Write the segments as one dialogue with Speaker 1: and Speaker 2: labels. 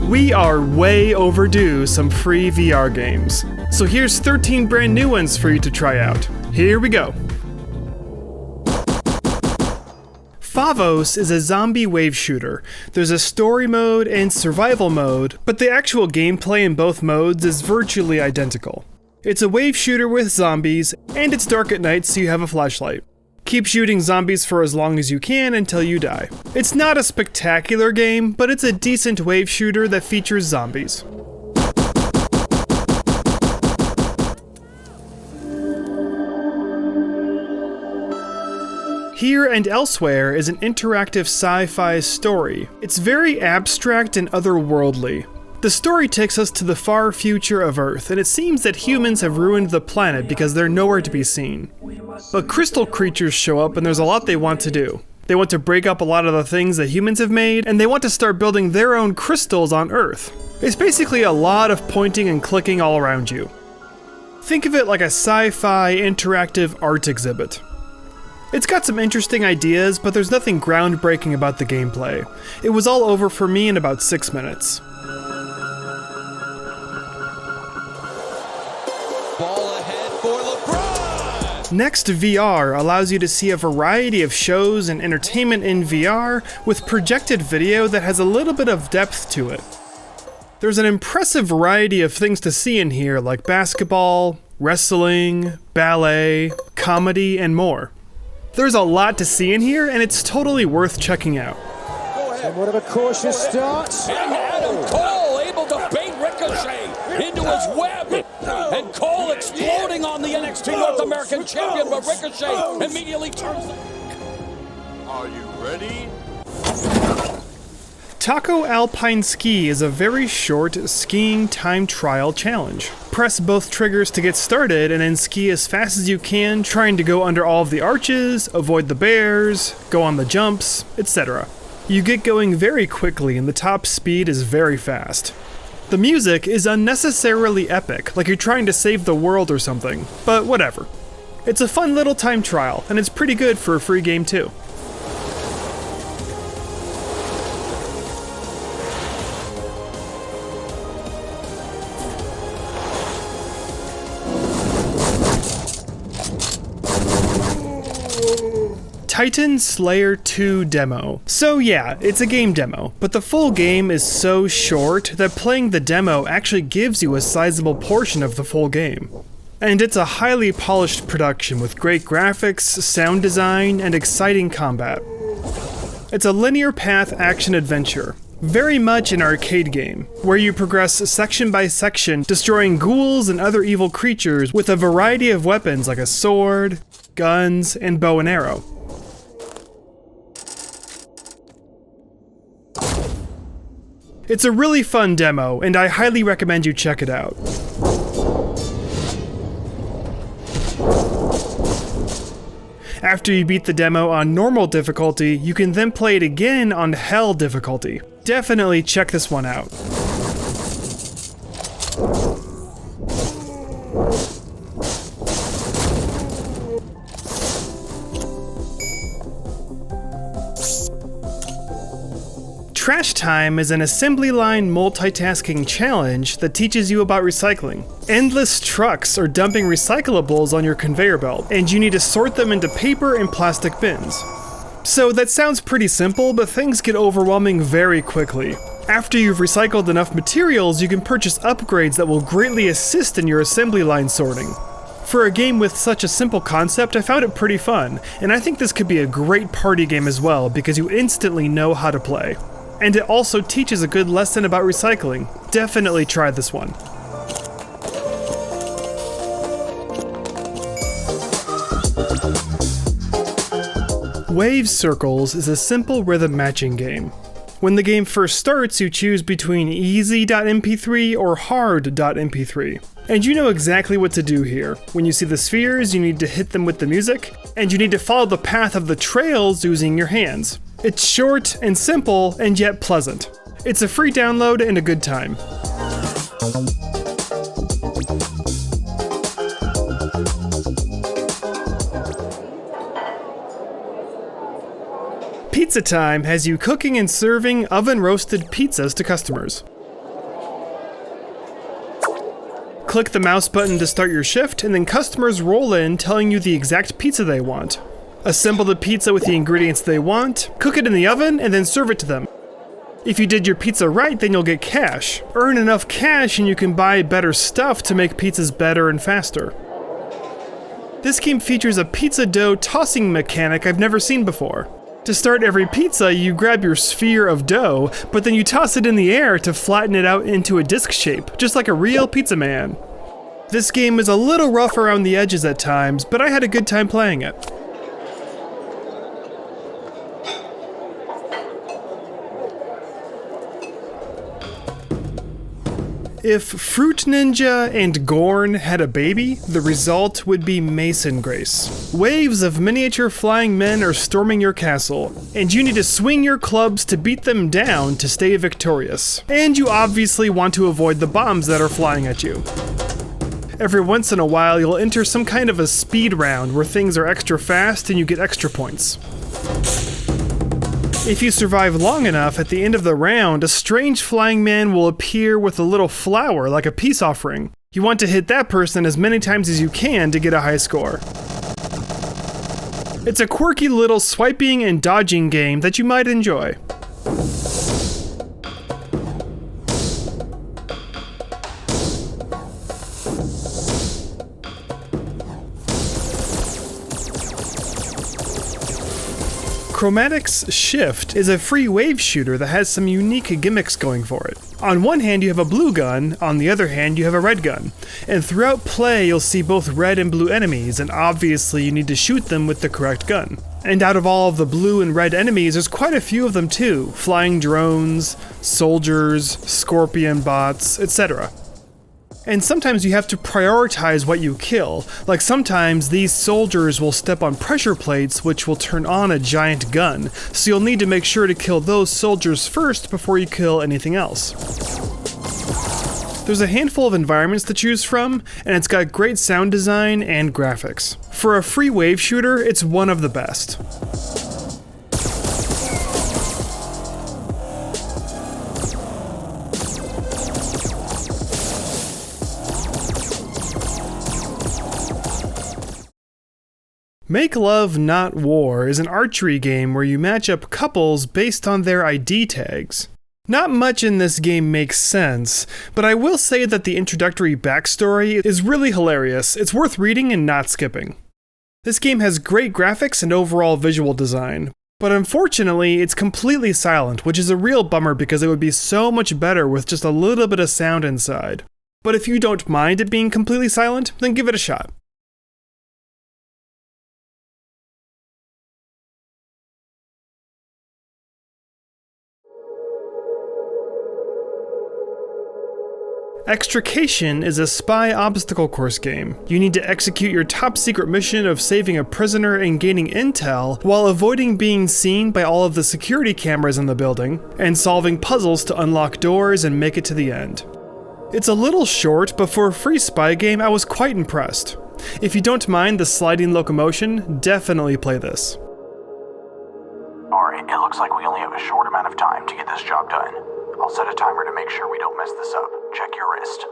Speaker 1: We are way overdue some free VR games. So here's 13 brand new ones for you to try out. Here we go. Fovos is a zombie wave shooter. There's a story mode and survival mode, but the actual gameplay in both modes is virtually identical. It's a wave shooter with zombies, and it's dark at night so you have a flashlight. Keep shooting zombies for as long as you can until you die. It's not a spectacular game, but it's a decent wave shooter that features zombies. Here and Elsewhere is an interactive sci-fi story. It's very abstract and otherworldly. The story takes us to the far future of Earth, and it seems that humans have ruined the planet because they're nowhere to be seen. But crystal creatures show up and there's a lot they want to do. They want to break up a lot of the things that humans have made, and they want to start building their own crystals on Earth. It's basically a lot of pointing and clicking all around you. Think of it like a sci-fi interactive art exhibit. It's got some interesting ideas, but there's nothing groundbreaking about the gameplay. It was all over for me in about 6 minutes.
Speaker 2: Ball ahead for LeBron!
Speaker 1: NextVR allows you to see a variety of shows and entertainment in VR with projected video that has a little bit of depth to it. There's an impressive variety of things to see in here, like basketball, wrestling, ballet, comedy, and more. There's a lot to see in here, and it's totally worth checking out.
Speaker 3: Somewhat of a cautious start.
Speaker 2: And Adam Cole able to bait Ricochet into his web. And Cole exploding on the NXT North American Champion, but Ricochet immediately turns.
Speaker 4: Are you ready?
Speaker 1: Tahko Alpine Ski is a very short skiing time trial challenge. Press both triggers to get started and then ski as fast as you can, trying to go under all of the arches, avoid the bears, go on the jumps, etc. You get going very quickly and the top speed is very fast. The music is unnecessarily epic, like you're trying to save the world or something, but whatever. It's a fun little time trial, and it's pretty good for a free game too. Titan Slayer 2 demo. So yeah, it's a game demo, but the full game is so short that playing the demo actually gives you a sizable portion of the full game. And it's a highly polished production with great graphics, sound design, and exciting combat. It's a linear path action adventure, very much an arcade game, where you progress section by section, destroying ghouls and other evil creatures with a variety of weapons like a sword, guns, and bow and arrow. It's a really fun demo, and I highly recommend you check it out. After you beat the demo on normal difficulty, you can then play it again on hell difficulty. Definitely check this one out. Trash Time is an assembly line multitasking challenge that teaches you about recycling. Endless trucks are dumping recyclables on your conveyor belt, and you need to sort them into paper and plastic bins. So that sounds pretty simple, but things get overwhelming very quickly. After you've recycled enough materials, you can purchase upgrades that will greatly assist in your assembly line sorting. For a game with such a simple concept, I found it pretty fun, and I think this could be a great party game as well because you instantly know how to play. And it also teaches a good lesson about recycling. Definitely try this one. Wave Circles is a simple rhythm matching game. When the game first starts, you choose between easy.mp3 or hard.mp3. And you know exactly what to do here. When you see the spheres, you need to hit them with the music, and you need to follow the path of the trails using your hands. It's short and simple, and yet pleasant. It's a free download and a good time. Pizza Time has you cooking and serving oven-roasted pizzas to customers. Click the mouse button to start your shift, and then customers roll in telling you the exact pizza they want. Assemble the pizza with the ingredients they want, cook it in the oven, and then serve it to them. If you did your pizza right, then you'll get cash. Earn enough cash and you can buy better stuff to make pizzas better and faster. This game features a pizza dough tossing mechanic I've never seen before. To start every pizza, you grab your sphere of dough, but then you toss it in the air to flatten it out into a disc shape, just like a real pizza man. This game is a little rough around the edges at times, but I had a good time playing it. If Fruit Ninja and Gorn had a baby, the result would be Mace and Grace. Waves of miniature flying men are storming your castle, and you need to swing your clubs to beat them down to stay victorious. And you obviously want to avoid the bombs that are flying at you. Every once in a while, you'll enter some kind of a speed round where things are extra fast and you get extra points. If you survive long enough, at the end of the round, a strange flying man will appear with a little flower like a peace offering. You want to hit that person as many times as you can to get a high score. It's a quirky little swiping and dodging game that you might enjoy. Chromatics Shift is a free wave shooter that has some unique gimmicks going for it. On one hand you have a blue gun, on the other hand you have a red gun. And throughout play you'll see both red and blue enemies, and obviously you need to shoot them with the correct gun. And out of all of the blue and red enemies, there's quite a few of them too. Flying drones, soldiers, scorpion bots, etc. And sometimes you have to prioritize what you kill. Like sometimes these soldiers will step on pressure plates which will turn on a giant gun, so you'll need to make sure to kill those soldiers first before you kill anything else. There's a handful of environments to choose from, and it's got great sound design and graphics. For a free wave shooter, it's one of the best. Make Love Not War is an archery game where you match up couples based on their ID tags. Not much in this game makes sense, but I will say that the introductory backstory is really hilarious. It's worth reading and not skipping. This game has great graphics and overall visual design, but unfortunately it's completely silent, which is a real bummer because it would be so much better with just a little bit of sound inside. But if you don't mind it being completely silent, then give it a shot. Extrication is a spy obstacle course game. You need to execute your top secret mission of saving a prisoner and gaining intel while avoiding being seen by all of the security cameras in the building, and solving puzzles to unlock doors and make it to the end. It's a little short, but for a free spy game I was quite impressed. If you don't mind the sliding locomotion, definitely play this.
Speaker 5: Alright, it looks like we only have a short amount of time to get this job done. I'll set a timer to make sure we don't mess this up. Check your wrist.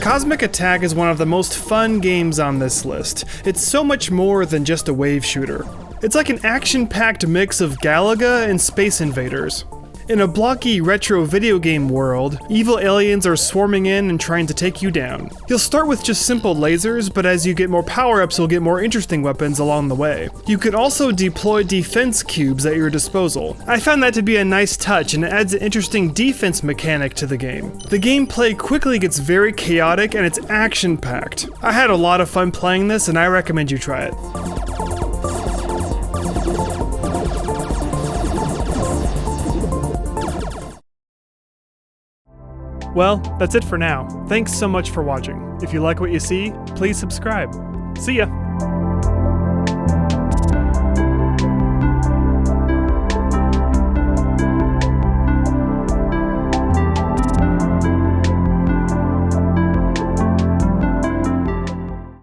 Speaker 1: Cosmic Attack is one of the most fun games on this list. It's so much more than just a wave shooter. It's like an action-packed mix of Galaga and Space Invaders. In a blocky retro video game world, evil aliens are swarming in and trying to take you down. You'll start with just simple lasers, but as you get more power-ups you'll get more interesting weapons along the way. You can also deploy defense cubes at your disposal. I found that to be a nice touch and it adds an interesting defense mechanic to the game. The gameplay quickly gets very chaotic and it's action-packed. I had a lot of fun playing this and I recommend you try it. Well, that's it for now. Thanks so much for watching. If you like what you see, please subscribe. See ya!